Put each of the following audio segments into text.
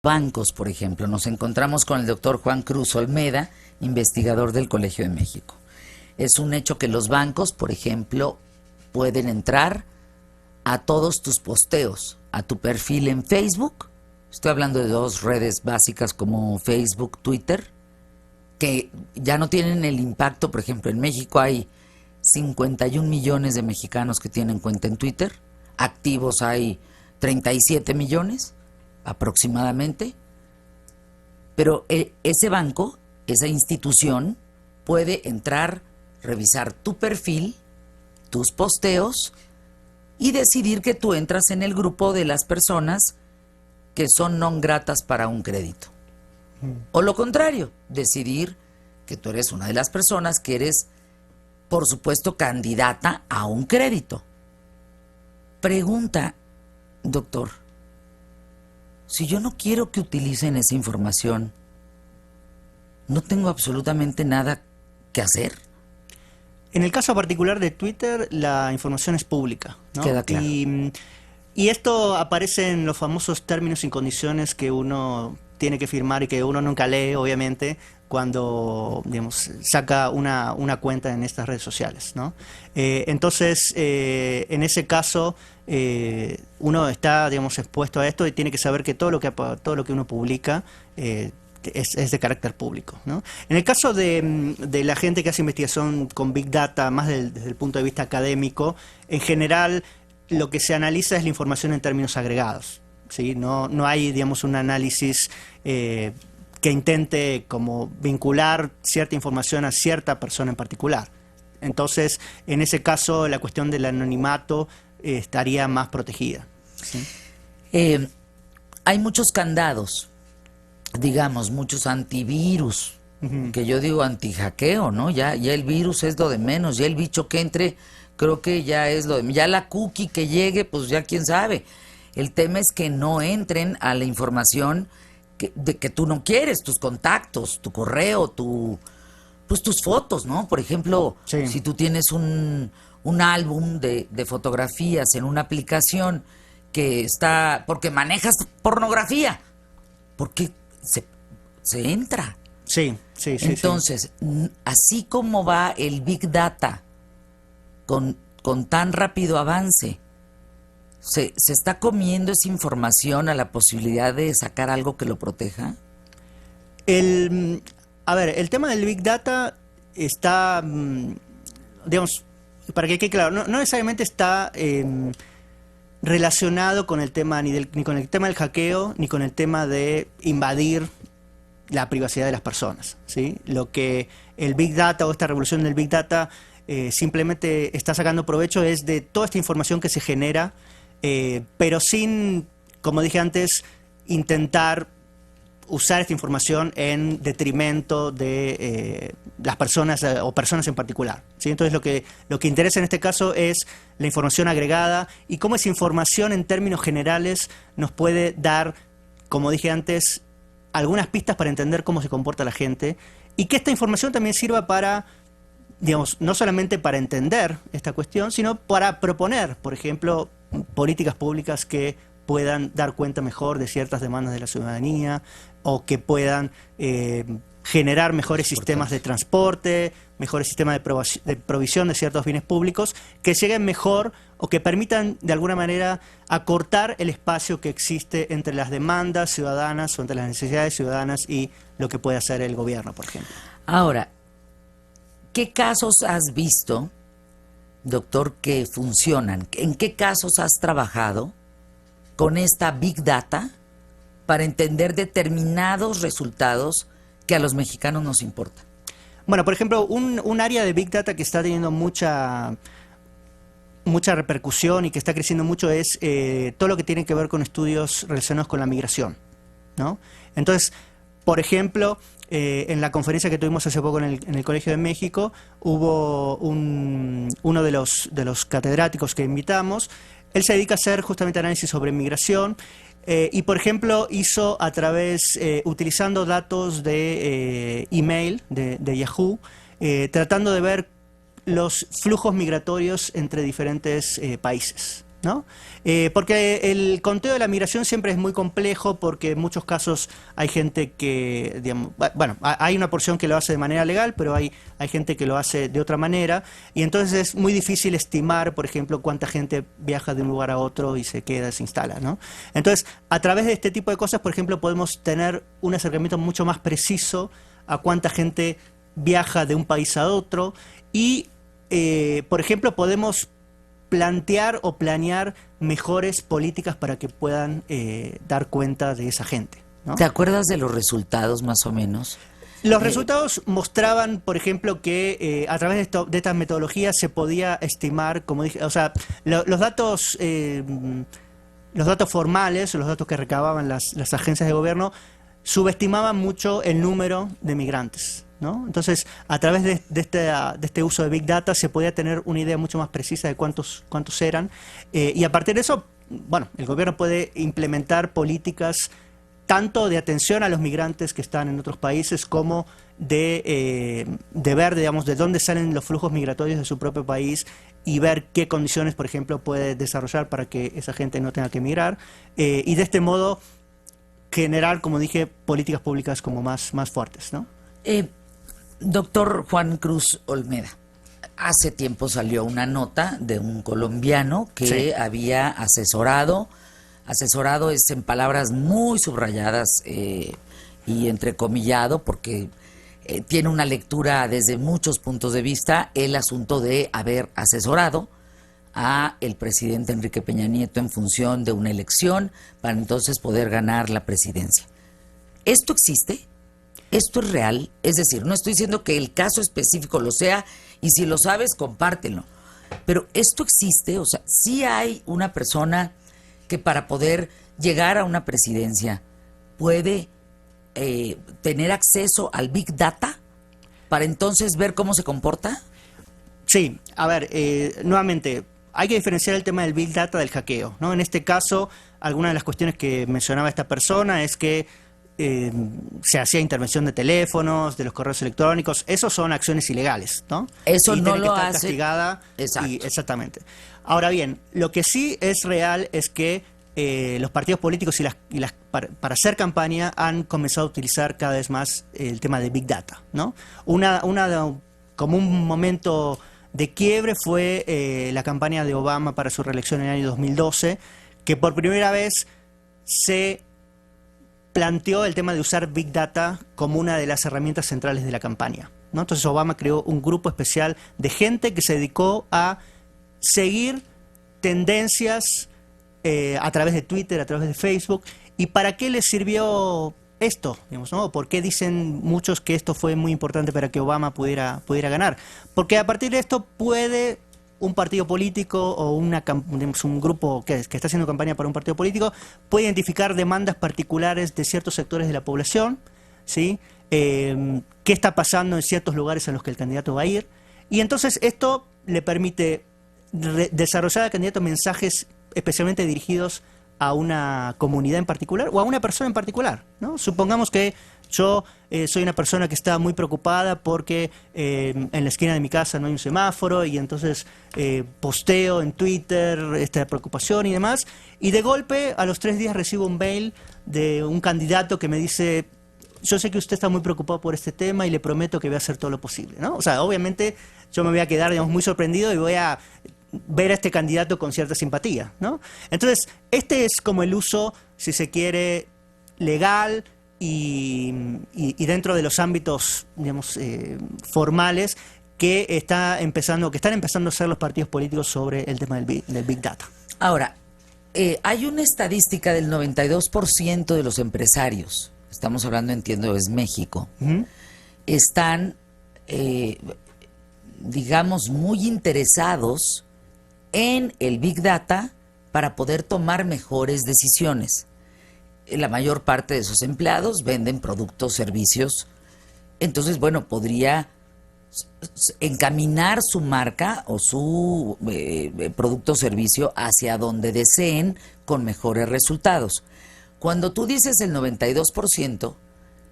bancos, por ejemplo. Nos encontramos con el doctor Juan Cruz Olmeda, investigador del Colegio de México. Es un hecho que los bancos, por ejemplo, pueden entrar a todos tus posteos, a tu perfil en Facebook. Estoy hablando de dos redes básicas como Facebook, Twitter, que ya no tienen el impacto. Por ejemplo, en México hay 51 millones de mexicanos que tienen cuenta en Twitter. Activos hay 37 millones aproximadamente. Pero ese banco, esa institución, puede entrar, revisar tu perfil, tus posteos y decidir que tú entras en el grupo de las personas que son non gratas para un crédito. O lo contrario, decidir que tú eres una de las personas que eres, por supuesto, candidata a un crédito. Pregunta, doctor, si yo no quiero que utilicen esa información, ¿no tengo absolutamente nada que hacer? En el caso particular de Twitter, la información es pública, ¿no? Queda claro. Y esto aparece en los famosos términos y condiciones que uno tiene que firmar y que uno nunca lee, obviamente, cuando, digamos, saca una cuenta en estas redes sociales, ¿no? Entonces, en ese caso, uno está, digamos, expuesto a esto y tiene que saber que todo lo que uno publica es de carácter público, ¿no? En el caso de la gente que hace investigación con Big Data, más desde el punto de vista académico, en general lo que se analiza es la información en términos agregados, ¿sí? No hay, digamos, un análisis que intente como vincular cierta información a cierta persona en particular. Entonces, en ese caso, la cuestión del anonimato estaría más protegida, ¿sí? Hay muchos candados, digamos, muchos antivirus, que yo digo antihackeo, ¿no? Ya el virus es lo de menos, ya el bicho que entre, creo que ya es lo de... Ya la cookie que llegue, pues ya quién sabe. El tema es que no entren a la información de que tú no quieres, tus contactos, tu correo, pues tus fotos, ¿no? Por ejemplo, Sí. si tú tienes un álbum de fotografías en una aplicación que está... porque manejas pornografía, porque se entra. Sí. Entonces, así como va el Big Data con tan rápido avance, ¿se está comiendo esa información a la posibilidad de sacar algo que lo proteja? A ver, el tema del Big Data está, digamos, para que quede claro, no necesariamente está relacionado con el tema ni con el tema del hackeo, ni con el tema de invadir la privacidad de las personas, ¿sí? Lo que el Big Data o esta revolución del Big Data simplemente está sacando provecho es de toda esta información que se genera, pero sin, como dije antes, intentar usar esta información en detrimento de las personas o personas en particular, ¿sí? Entonces lo que interesa en este caso es la información agregada y cómo esa información en términos generales nos puede dar, como dije antes, algunas pistas para entender cómo se comporta la gente y que esta información también sirva para, digamos, no solamente para entender esta cuestión, sino para proponer, por ejemplo, políticas públicas que puedan dar cuenta mejor de ciertas demandas de la ciudadanía o que puedan generar mejores sistemas de transporte, mejores sistemas de provisión de ciertos bienes públicos que lleguen mejor o que permitan de alguna manera acortar el espacio que existe entre las demandas ciudadanas o entre las necesidades ciudadanas y lo que puede hacer el gobierno, por ejemplo. Ahora, ¿qué casos has visto, doctor, que funcionan? ¿En qué casos has trabajado con esta Big Data para entender determinados resultados que a los mexicanos nos importan? Bueno, por ejemplo, un área de Big Data que está teniendo mucha repercusión y que está creciendo mucho es todo lo que tiene que ver con estudios relacionados con la migración, ¿no? Entonces, por ejemplo, en la conferencia que tuvimos hace poco en el Colegio de México, hubo uno de los catedráticos que invitamos. Él se dedica a hacer justamente análisis sobre migración y, por ejemplo, hizo a través, utilizando datos de email de Yahoo, tratando de ver los flujos migratorios entre diferentes países, ¿no? Porque el conteo de la migración siempre es muy complejo porque en muchos casos hay gente que, digamos, bueno, hay una porción que lo hace de manera legal, pero hay gente que lo hace de otra manera y entonces es muy difícil estimar, por ejemplo, cuánta gente viaja de un lugar a otro y se queda, se instala, ¿no? Entonces, a través de este tipo de cosas, por ejemplo, podemos tener un acercamiento mucho más preciso a cuánta gente viaja de un país a otro y, por ejemplo, podemos plantear o planear mejores políticas para que puedan dar cuenta de esa gente, ¿no? ¿Te acuerdas de los resultados más o menos? Los resultados mostraban, por ejemplo, que a través de estas metodologías se podía estimar, como dije, o sea, los datos formales, los datos que recababan las agencias de gobierno, subestimaban mucho el número de migrantes, ¿no? Entonces, a través de este uso de Big Data se podía tener una idea mucho más precisa de cuántos eran. Y a partir de eso, bueno, el gobierno puede implementar políticas tanto de atención a los migrantes que están en otros países como de ver, digamos, de dónde salen los flujos migratorios de su propio país y ver qué condiciones, por ejemplo, puede desarrollar para que esa gente no tenga que emigrar. Y de este modo generar, como dije, políticas públicas como más fuertes, ¿no? Doctor Juan Cruz Olmeda, hace tiempo salió una nota de un colombiano que Sí. había asesorado es en palabras muy subrayadas y entrecomillado, porque tiene una lectura desde muchos puntos de vista, el asunto de haber asesorado a el presidente Enrique Peña Nieto en función de una elección para entonces poder ganar la presidencia. ¿Esto existe? ¿Esto es real? Es decir, no estoy diciendo que el caso específico lo sea, y si lo sabes, compártelo. Pero esto existe, o sea, sí hay una persona que para poder llegar a una presidencia puede tener acceso al Big Data para entonces ver cómo se comporta. Sí, a ver, nuevamente, hay que diferenciar el tema del Big Data del hackeo, ¿no? En este caso, alguna de las cuestiones que mencionaba esta persona es que se hacía intervención de teléfonos, de los correos electrónicos, esos son acciones ilegales, ¿no? Eso y no tiene que lo estar hace. castigada. Exacto. Exactamente. Ahora bien, lo que sí es real es que los partidos políticos para hacer campaña han comenzado a utilizar cada vez más el tema de Big Data, ¿no? Como un momento de quiebre fue la campaña de Obama para su reelección en el año 2012, que por primera vez se planteó el tema de usar Big Data como una de las herramientas centrales de la campaña, ¿no? Entonces Obama creó un grupo especial de gente que se dedicó a seguir tendencias a través de Twitter, a través de Facebook. ¿Y para qué les sirvió esto? Digamos, ¿no? ¿Por qué dicen muchos que esto fue muy importante para que Obama pudiera ganar? Porque a partir de esto puede un partido político o un grupo que está haciendo campaña para un partido político puede identificar demandas particulares de ciertos sectores de la población, ¿sí? Qué está pasando en ciertos lugares en los que el candidato va a ir. Y entonces esto le permite desarrollar al candidato mensajes especialmente dirigidos a una comunidad en particular o a una persona en particular, ¿no? Supongamos que yo soy una persona que está muy preocupada porque en la esquina de mi casa no hay un semáforo y entonces posteo en Twitter esta preocupación y demás, y de golpe a los 3 días recibo un mail de un candidato que me dice: yo sé que usted está muy preocupado por este tema y le prometo que voy a hacer todo lo posible, ¿no? O sea, obviamente yo me voy a quedar, digamos, muy sorprendido y voy a ver a este candidato con cierta simpatía, ¿no? Entonces, este es como el uso, si se quiere, legal y dentro de los ámbitos, digamos, formales que están empezando a hacer los partidos políticos sobre el tema del Big Data. Ahora, hay una estadística del 92% de los empresarios, estamos hablando, entiendo, es México, están, digamos, muy interesados en el Big Data para poder tomar mejores decisiones. La mayor parte de esos empleados venden productos, servicios. Entonces, bueno, podría encaminar su marca o su producto o servicio hacia donde deseen con mejores resultados. Cuando tú dices el 92%,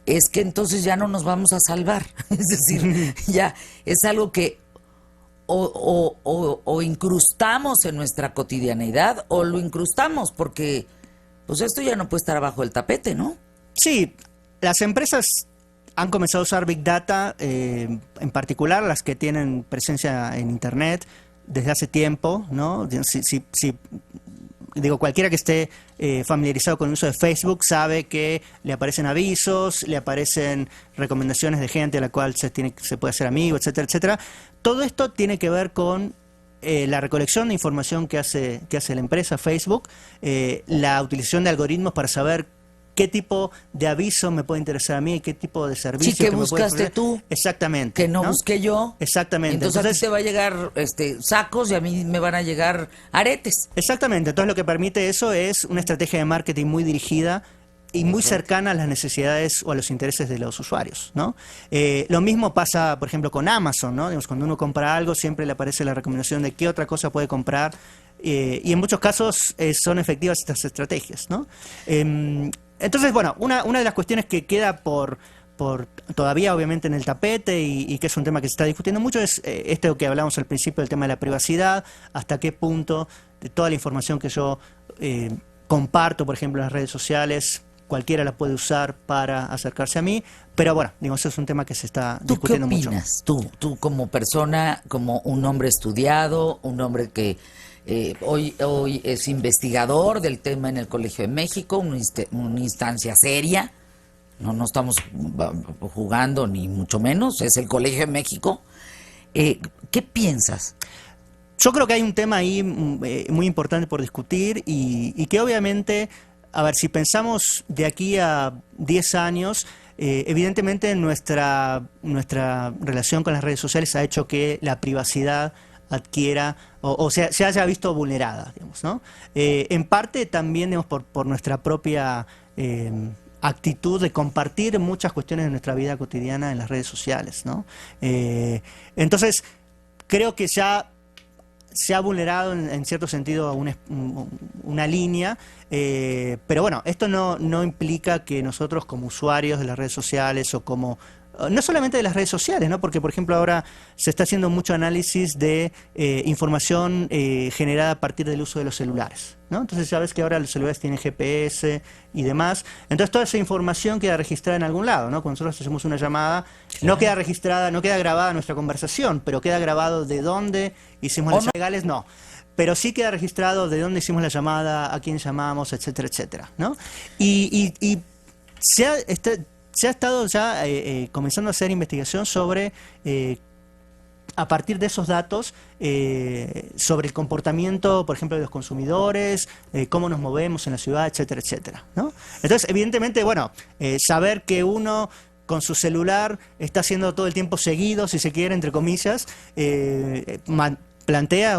es que entonces ya no nos vamos a salvar. Es decir, ya es algo que o incrustamos en nuestra cotidianeidad o lo incrustamos porque pues esto ya no puede estar abajo del tapete, ¿no? Sí, las empresas han comenzado a usar Big Data, en particular las que tienen presencia en Internet desde hace tiempo, ¿no? Digo, cualquiera que esté familiarizado con el uso de Facebook sabe que le aparecen avisos, le aparecen recomendaciones de gente a la cual se puede hacer amigo, etcétera, etcétera. Todo esto tiene que ver con la recolección de información que hace la empresa Facebook, la utilización de algoritmos para saber qué tipo de aviso me puede interesar a mí, qué tipo de servicio Sí, que me puede buscaste ofrecer. tú. Exactamente. Que no busqué yo. Exactamente. Entonces a ti te va a llegar sacos y a mí me van a llegar aretes. Exactamente. Entonces lo que permite eso es una estrategia de marketing muy dirigida y muy cercana a las necesidades o a los intereses de los usuarios, ¿no? Lo mismo pasa, por ejemplo, con Amazon, ¿no? Digamos, cuando uno compra algo siempre le aparece la recomendación de qué otra cosa puede comprar, y en muchos casos son efectivas estas estrategias, ¿no? Entonces, bueno, una de las cuestiones que queda por todavía obviamente en el tapete y que es un tema que se está discutiendo mucho es esto que hablamos al principio, del tema de la privacidad, hasta qué punto de toda la información que yo comparto, por ejemplo, en las redes sociales, cualquiera la puede usar para acercarse a mí, pero bueno, digamos, eso es un tema que se está discutiendo mucho. ¿Tú qué opinas? Tú como persona, como un hombre estudiado, un hombre que hoy es investigador del tema en el Colegio de México, una instancia seria, no estamos jugando ni mucho menos, es el Colegio de México. ¿Qué piensas? Yo creo que hay un tema ahí muy importante por discutir y que obviamente, a ver, si pensamos de aquí a 10 años, evidentemente nuestra relación con las redes sociales ha hecho que la privacidad adquiera o sea, se haya visto vulnerada, digamos, ¿no? En parte también, digamos, por nuestra propia actitud de compartir muchas cuestiones de nuestra vida cotidiana en las redes sociales, ¿no? Entonces, creo que ya se ha vulnerado en cierto sentido una línea, pero bueno, esto no implica que nosotros como usuarios de las redes sociales o como no solamente de las redes sociales, ¿no? Porque, por ejemplo, ahora se está haciendo mucho análisis de información generada a partir del uso de los celulares, ¿no? Entonces, ya ves que ahora los celulares tienen GPS y demás. Entonces, toda esa información queda registrada en algún lado, ¿no? Cuando nosotros hacemos una llamada, no queda registrada, no queda grabada nuestra conversación, pero queda grabado de dónde hicimos las legales, no. Pero sí queda registrado de dónde hicimos la llamada, a quién llamamos, etcétera, etcétera, ¿no? Y se ha estado ya comenzando a hacer investigación sobre, a partir de esos datos, sobre el comportamiento, por ejemplo, de los consumidores, cómo nos movemos en la ciudad, etcétera, etcétera, ¿no? Entonces, evidentemente, bueno, saber que uno con su celular está siendo todo el tiempo seguido, si se quiere, entre comillas, plantea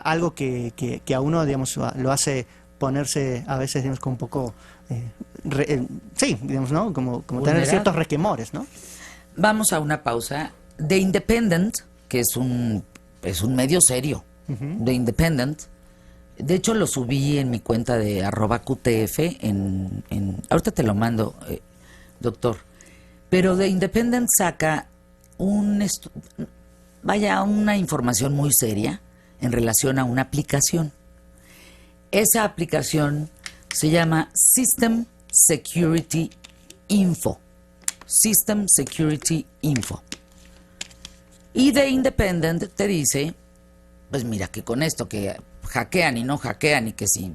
algo que a uno, digamos, lo hace ponerse a veces, digamos, con un poco... sí, digamos, ¿no? Como tener ciertos resquemores, ¿no? Vamos a una pausa. The Independent, que es un medio serio, The Independent, de hecho lo subí en mi cuenta de @QTF, ahorita te lo mando, doctor, pero The Independent saca una información muy seria en relación a una aplicación. Esa aplicación se llama System Security Info. System Security Info. Y The Independent te dice, pues mira, que con esto que hackean y no hackean y que sí,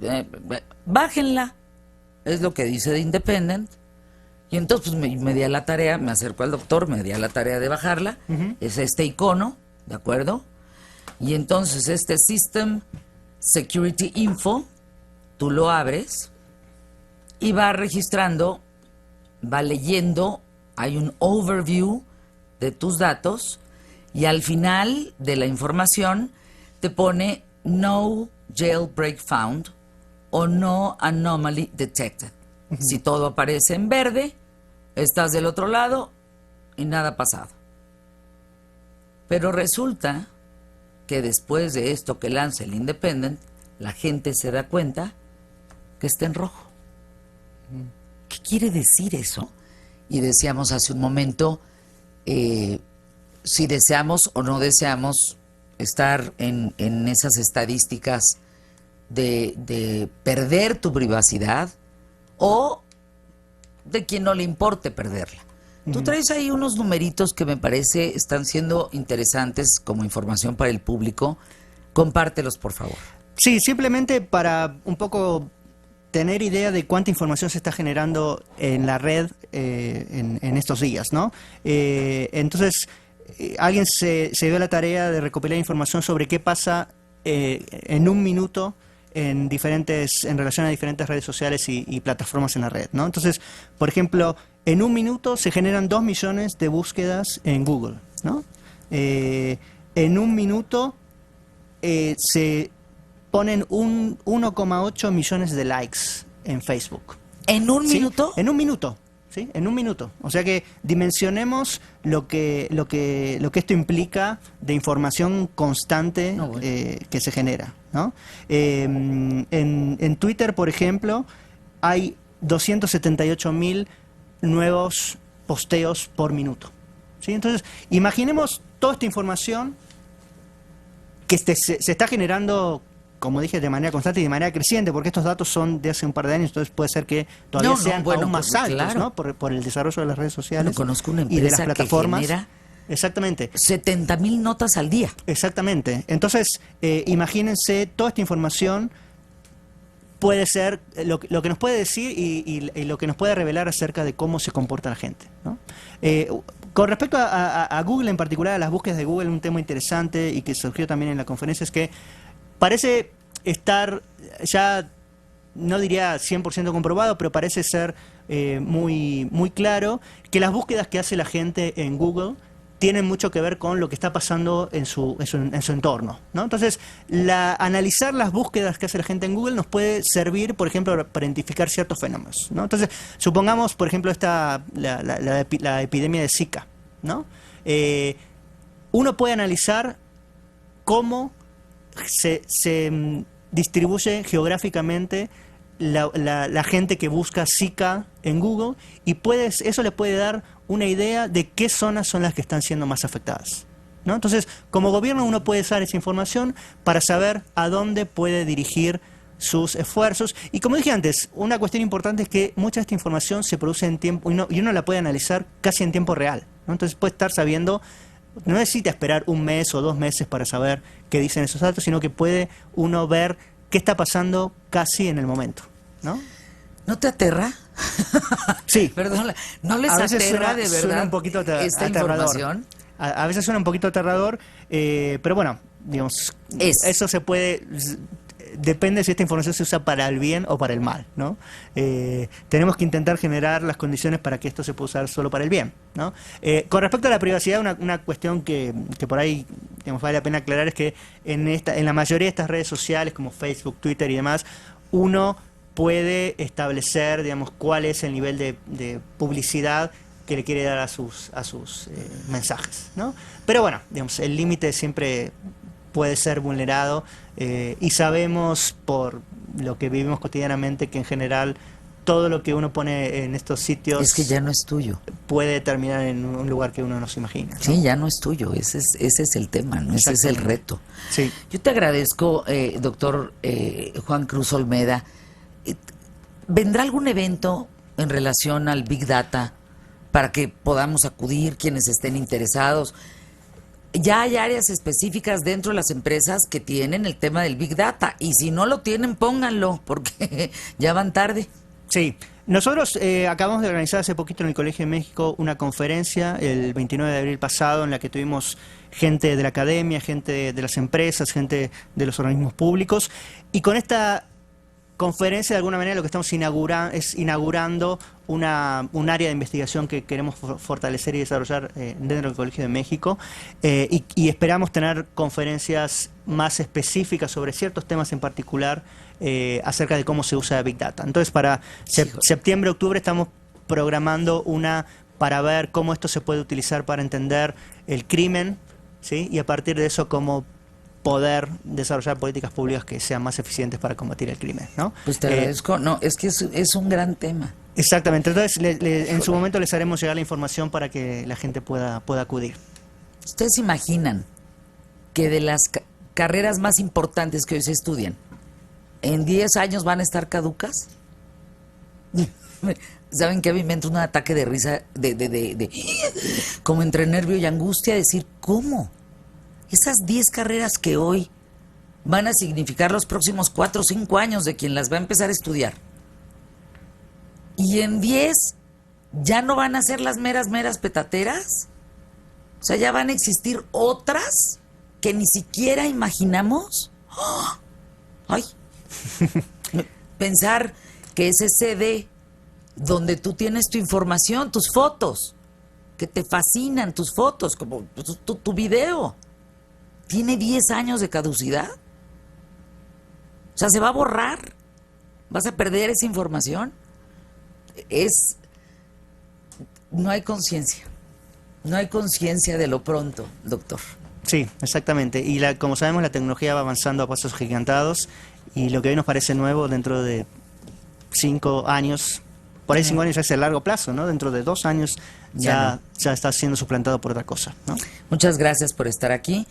bájenla. Es lo que dice The Independent. Y entonces pues me di a la tarea, me acerco al doctor, me di a la tarea de bajarla. Es este icono, ¿de acuerdo? Y entonces este System Security Info, tú lo abres y va registrando, va leyendo, hay un overview de tus datos y al final de la información te pone no jailbreak found o no anomaly detected. Si todo aparece en verde, estás del otro lado y nada ha pasado. Pero resulta que después de esto que lanza el Independent, la gente se da cuenta que está en rojo. ¿Qué quiere decir eso? Y decíamos hace un momento, si deseamos o no deseamos estar en esas estadísticas de perder tu privacidad o de quien no le importe perderla. Tú traes ahí unos numeritos que me parece están siendo interesantes como información para el público. Compártelos, por favor. Sí, simplemente para un poco tener idea de cuánta información se está generando en la red en estos días, ¿no? Entonces, alguien se dio la tarea de recopilar información sobre qué pasa en un minuto en relación a diferentes redes sociales y plataformas en la red, ¿no? Entonces, por ejemplo, en un minuto se generan 2 millones de búsquedas en Google, ¿no? En un minuto se ponen 1,8 millones de likes en Facebook. ¿En un minuto? En un minuto. ¿Sí? En un minuto. O sea que dimensionemos lo que esto implica de información constante que se genera, ¿no? En Twitter, por ejemplo, hay 278.000 nuevos posteos por minuto. ¿Sí? Entonces, imaginemos toda esta información que se está generando, como dije, de manera constante y de manera creciente, porque estos datos son de hace un par de años, entonces puede ser que todavía sean aún más altos, claro, ¿no? Por el desarrollo de las redes sociales conozco una empresa y de las plataformas. que genera exactamente 70,000 notas al día. Exactamente. Entonces, imagínense, toda esta información puede ser lo que nos puede decir y lo que nos puede revelar acerca de cómo se comporta la gente, ¿no? Con respecto a Google en particular, a las búsquedas de Google, un tema interesante y que surgió también en la conferencia es que parece estar ya, no diría 100% comprobado, pero parece ser muy, muy claro que las búsquedas que hace la gente en Google tienen mucho que ver con lo que está pasando en su entorno, ¿no? Entonces, analizar las búsquedas que hace la gente en Google nos puede servir, por ejemplo, para identificar ciertos fenómenos, ¿no? Entonces, supongamos, por ejemplo, la epidemia de Zika, ¿no? Uno puede analizar cómo se distribuye geográficamente la gente que busca Zika en Google y eso le puede dar una idea de qué zonas son las que están siendo más afectadas, ¿no? Entonces, como gobierno uno puede usar esa información para saber a dónde puede dirigir sus esfuerzos. Y como dije antes, una cuestión importante es que mucha de esta información se produce en tiempo y uno la puede analizar casi en tiempo real, ¿no? Entonces puede estar sabiendo, no necesita esperar un mes o 2 meses para saber qué dicen esos datos, sino que puede uno ver qué está pasando casi en el momento, ¿no? ¿No te aterra? Sí. Perdón, ¿no les aterra de verdad suena un poquito esta información? A veces suena un poquito aterrador, pero bueno, digamos, eso se puede... Depende si esta información se usa para el bien o para el mal, ¿no? Tenemos que intentar generar las condiciones para que esto se pueda usar solo para el bien, ¿no? Con respecto a la privacidad, una cuestión que por ahí, digamos, vale la pena aclarar es que en la mayoría de estas redes sociales como Facebook, Twitter y demás, uno puede establecer, digamos, cuál es el nivel de publicidad que le quiere dar a sus mensajes, ¿no? Pero bueno, digamos, el límite siempre puede ser vulnerado y sabemos por lo que vivimos cotidianamente que en general todo lo que uno pone en estos sitios es que ya no es tuyo, puede terminar en un lugar que uno no se imagina, ¿no? Sí, ya no es tuyo, ese es el tema, ¿no? Ese es el reto. Sí. Yo te agradezco, doctor Juan Cruz Olmeda. ¿Vendrá algún evento en relación al Big Data para que podamos acudir quienes estén interesados? Ya hay áreas específicas dentro de las empresas que tienen el tema del Big Data y si no lo tienen, pónganlo porque ya van tarde. Sí, nosotros acabamos de organizar hace poquito en el Colegio de México una conferencia el 29 de abril pasado en la que tuvimos gente de la academia, gente de las empresas, gente de los organismos públicos y con esta conferencia de alguna manera lo que estamos inaugurando un área de investigación que queremos fortalecer y desarrollar dentro del Colegio de México y esperamos tener conferencias más específicas sobre ciertos temas en particular acerca de cómo se usa Big Data. Entonces para septiembre, octubre estamos programando una para ver cómo esto se puede utilizar para entender el crimen, ¿sí? Y a partir de eso cómo poder desarrollar políticas públicas que sean más eficientes para combatir el crimen, ¿no? Pues te agradezco. No, es que es un gran tema. Exactamente. Entonces, en su momento les haremos llegar la información para que la gente pueda acudir. ¿Ustedes se imaginan que de las carreras más importantes que hoy se estudian, en 10 años van a estar caducas. ¿Saben qué? A mí me entra un ataque de risa, como entre nervio y angustia, decir, ¿cómo? Esas 10 carreras que hoy van a significar los próximos 4 o 5 años de quien las va a empezar a estudiar. Y en 10 ya no van a ser las meras petateras. O sea, ya van a existir otras que ni siquiera imaginamos. ¡Oh! ¡Ay! Pensar que ese CD donde tú tienes tu información, tus fotos, que te fascinan tus fotos, como tu video, tiene 10 años de caducidad. O sea, se va a borrar. Vas a perder esa información. No hay conciencia. No hay conciencia de lo pronto, doctor. Sí, exactamente. Y como sabemos, la tecnología va avanzando a pasos gigantados y lo que hoy nos parece nuevo dentro de 5 años, por ahí 5 años ya es a largo plazo, ¿no? Dentro de 2 años ya está siendo suplantado por otra cosa, ¿no? Muchas gracias por estar aquí.